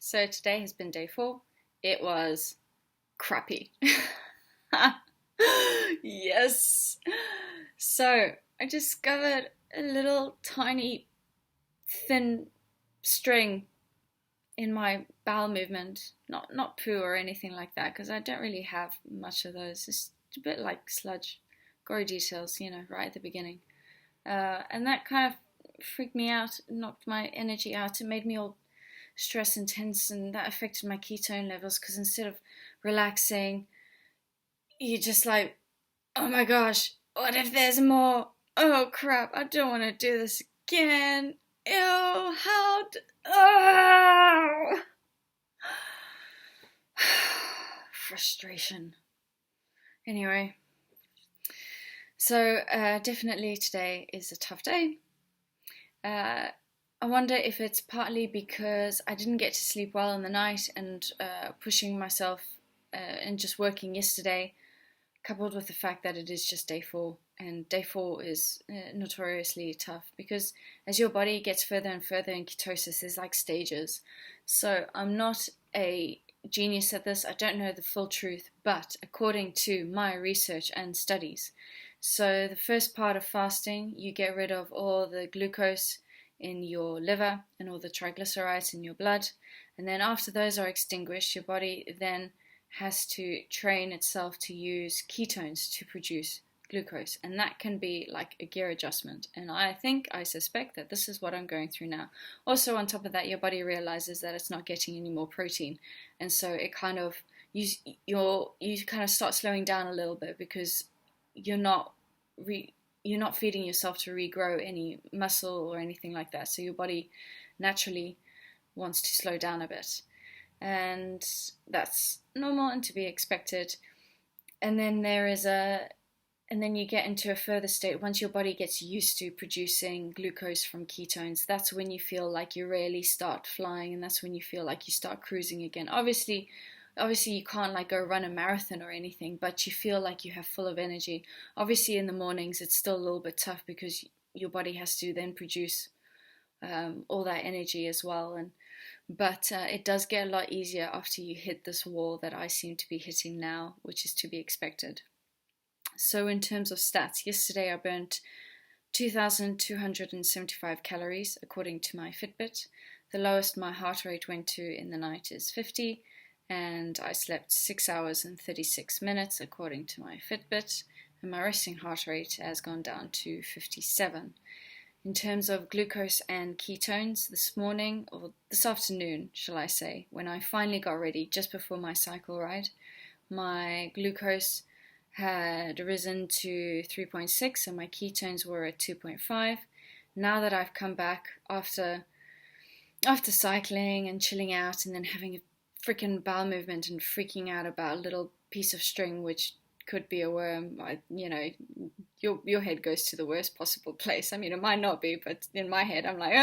So today has been day 4. It was crappy. Yes. So I discovered a little tiny thin string in my bowel movement. Not poo or anything like that, because I don't really have much of those. It's a bit like sludge. Gory details, right at the beginning. And that kind of freaked me out, knocked my energy out. It made me all stress and tense, and that affected my ketone levels, because instead of relaxing, you're just like, oh my gosh, what if there's more? Oh crap, I don't want to do this again. Ew, oh! Frustration. Anyway, so definitely today is a tough day. I wonder if it's partly because I didn't get to sleep well in the night and pushing myself and just working yesterday, coupled with the fact that it is just day 4. And day 4 is notoriously tough because as your body gets further and further in ketosis, there's like stages. So I'm not a genius at this. I don't know the full truth, but according to my research and studies, so the first part of fasting, you get rid of all the glucose in your liver and all the triglycerides in your blood, and then after those are extinguished, your body then has to train itself to use ketones to produce glucose, and that can be like a gear adjustment, and I suspect that this is what I'm going through now. Also, on top of that, your body realizes that it's not getting any more protein, and so it kind of you kind of start slowing down a little bit because you're not feeding yourself to regrow any muscle or anything like that. So your body naturally wants to slow down a bit. And that's normal and to be expected. And then you get into a further state. Once your body gets used to producing glucose from ketones, that's when you feel like you really start flying, and that's when you feel like you start cruising again. Obviously you can't like go run a marathon or anything, but you feel like you have full of energy. Obviously in the mornings it's still a little bit tough because your body has to then produce all that energy as well, but it does get a lot easier after you hit this wall that I seem to be hitting now, which is to be expected. So in terms of stats, yesterday I burnt 2,275 calories according to my Fitbit. The lowest my heart rate went to in the night is 50, and I slept 6 hours and 36 minutes according to my Fitbit, and my resting heart rate has gone down to 57. In terms of glucose and ketones, this afternoon, shall I say, when I finally got ready just before my cycle ride, my glucose had risen to 3.6 and my ketones were at 2.5. Now that I've come back after cycling and chilling out and then having a freaking bowel movement and freaking out about a little piece of string which could be a worm, your head goes to the worst possible place. I mean, it might not be, but in my head I'm like,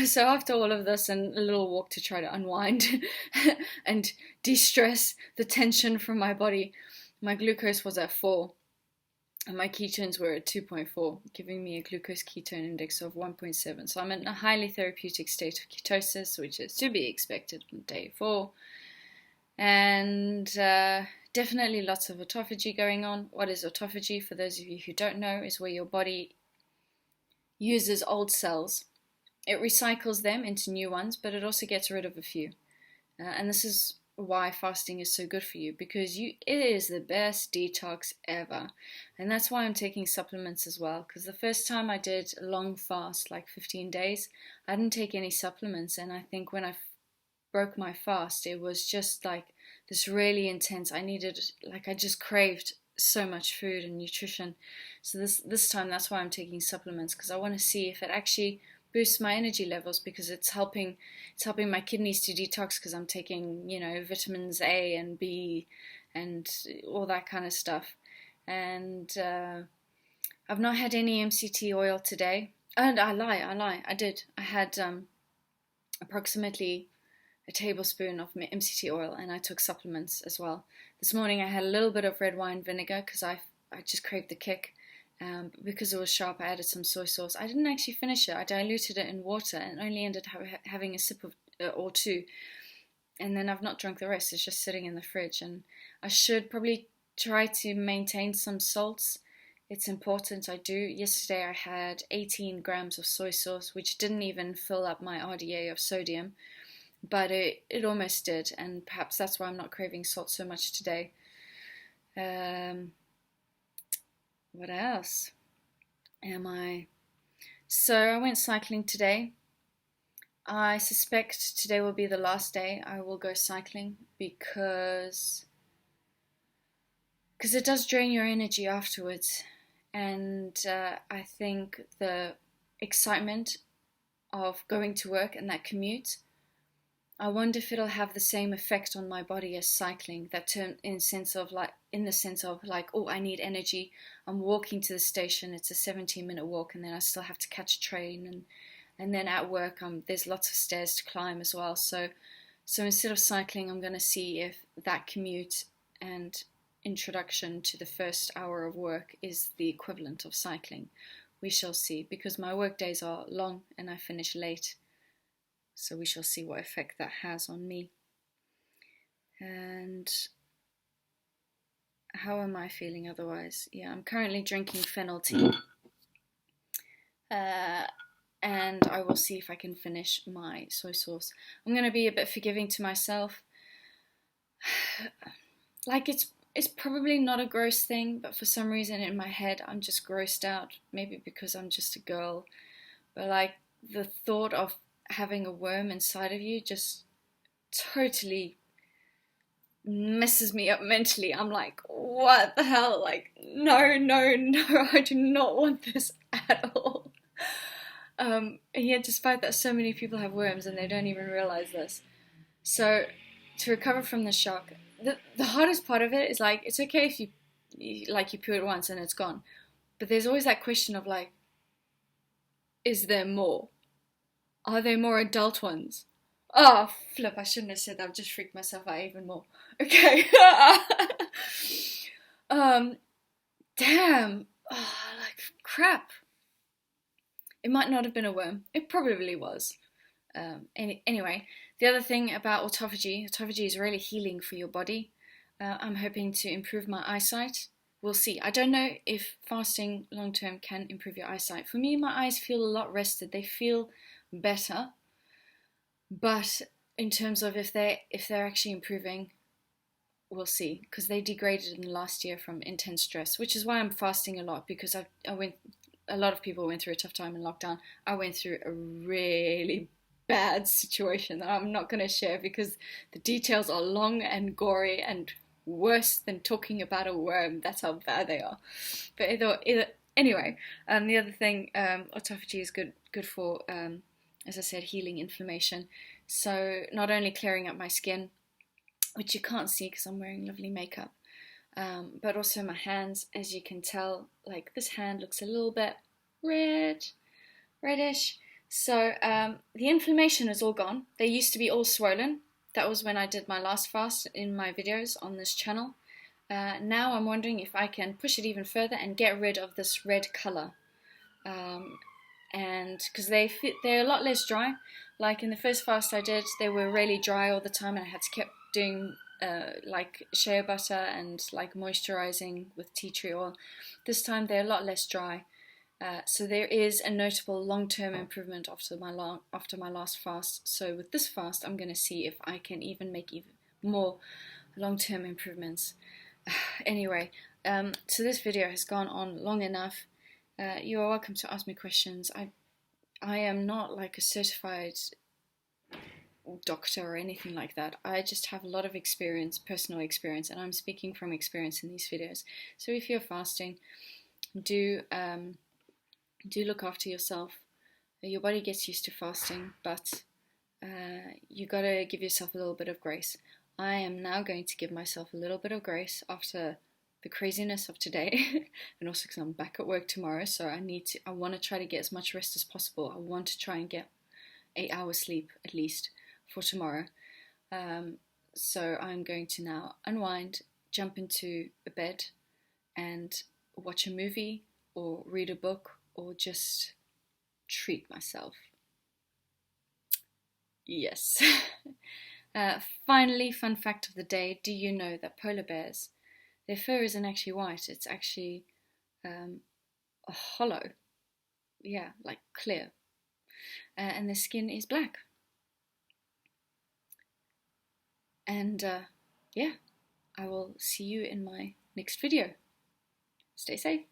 so after all of this and a little walk to try to unwind and de-stress the tension from my body, my glucose was at 4 and my ketones were at 2.4, giving me a glucose ketone index of 1.7. So I'm in a highly therapeutic state of ketosis, which is to be expected on day 4. And definitely lots of autophagy going on. What is autophagy, for those of you who don't know, is where your body uses old cells. It recycles them into new ones, but it also gets rid of a few. And this is why fasting is so good for you, because it is the best detox ever. And that's why I'm taking supplements as well, because the first time I did a long fast, like 15 days, I didn't take any supplements, and I think when I broke my fast, it was just like this really intense. I just craved so much food and nutrition. So this time, that's why I'm taking supplements, because I want to see if it actually boosts my energy levels, because it's helping my kidneys to detox, because I'm taking vitamins A and B and all that kind of stuff. And I've not had any MCT oil today. And I lie, I did. I had approximately a tablespoon of MCT oil, and I took supplements as well. This morning I had a little bit of red wine vinegar because I just craved the kick, Because it was sharp, I added some soy sauce. I didn't actually finish it. I diluted it in water and only ended up having a sip of or two. And then I've not drunk the rest. It's just sitting in the fridge. And I should probably try to maintain some salts. It's important I do. Yesterday I had 18 grams of soy sauce, which didn't even fill up my RDA of sodium. But it almost did. And perhaps that's why I'm not craving salt so much today. What else am I? So I went cycling today. I suspect today will be the last day I will go cycling because it does drain your energy afterwards. And I think the excitement of going to work and that commute, I wonder if it'll have the same effect on my body as cycling. That term in the sense of like, oh, I need energy. I'm walking to the station. It's a 17-minute walk, and then I still have to catch a train. And then at work, there's lots of stairs to climb as well. So instead of cycling, I'm going to see if that commute and introduction to the first hour of work is the equivalent of cycling. We shall see, because my work days are long and I finish late. So we shall see what effect that has on me. And how am I feeling otherwise? Yeah, I'm currently drinking fennel tea. And I will see if I can finish my soy sauce. I'm going to be a bit forgiving to myself. Like, it's probably not a gross thing, but for some reason in my head I'm just grossed out. Maybe because I'm just a girl. But like, the thought of having a worm inside of you just totally messes me up mentally. I'm like, what the hell? Like, no, I do not want this at all. And yet, despite that, so many people have worms and they don't even realize this. So, to recover from the shock, the hardest part of it is like, it's okay if you poo it once and it's gone. But there's always that question of like, is there more? Are there more adult ones? Oh, flip, I shouldn't have said that. I've just freaked myself out even more. Okay. Damn. Oh, like, crap. It might not have been a worm. It probably was. Anyway, the other thing about autophagy is really healing for your body. I'm hoping to improve my eyesight. We'll see. I don't know if fasting long-term can improve your eyesight. For me, my eyes feel a lot rested. They feel better. But in terms of if they're actually improving, we'll see. Because they degraded in the last year from intense stress, which is why I'm fasting a lot. Because a lot of people went through a tough time in lockdown. I went through a really bad situation that I'm not going to share because the details are long and gory and worse than talking about a worm. That's how bad they are. But anyway, the other thing, autophagy is good for, as I said, healing inflammation. So not only clearing up my skin, which you can't see because I'm wearing lovely makeup, but also my hands. As you can tell, like, this hand looks a little bit reddish. So the inflammation is all gone. They used to be all swollen. That was when I did my last fast in my videos on this channel. Now I'm wondering if I can push it even further and get rid of this red color. And because they're a lot less dry. Like in the first fast I did, they were really dry all the time, and I had to keep doing like shea butter and like moisturizing with tea tree oil. This time they're a lot less dry. So there is a notable long-term improvement after my last fast. So with this fast, I'm going to see if I can even make even more long-term improvements. Anyway, so this video has gone on long enough. You are welcome to ask me questions. I am not like a certified doctor or anything like that. I just have a lot of experience, personal experience, and I'm speaking from experience in these videos. So if you're fasting, do look after yourself. Your body gets used to fasting, but you gotta give yourself a little bit of grace. I am now going to give myself a little bit of grace after the craziness of today, and also because I'm back at work tomorrow, so I want to try to get as much rest as possible. I want to try and get 8 hours sleep at least for tomorrow. So I'm going to now unwind, jump into a bed, and watch a movie or read a book or just treat myself. Yes. Finally, fun fact of the day, do you know that polar bears, their fur isn't actually white, it's actually hollow. Yeah, like clear. And their skin is black. And yeah, I will see you in my next video. Stay safe.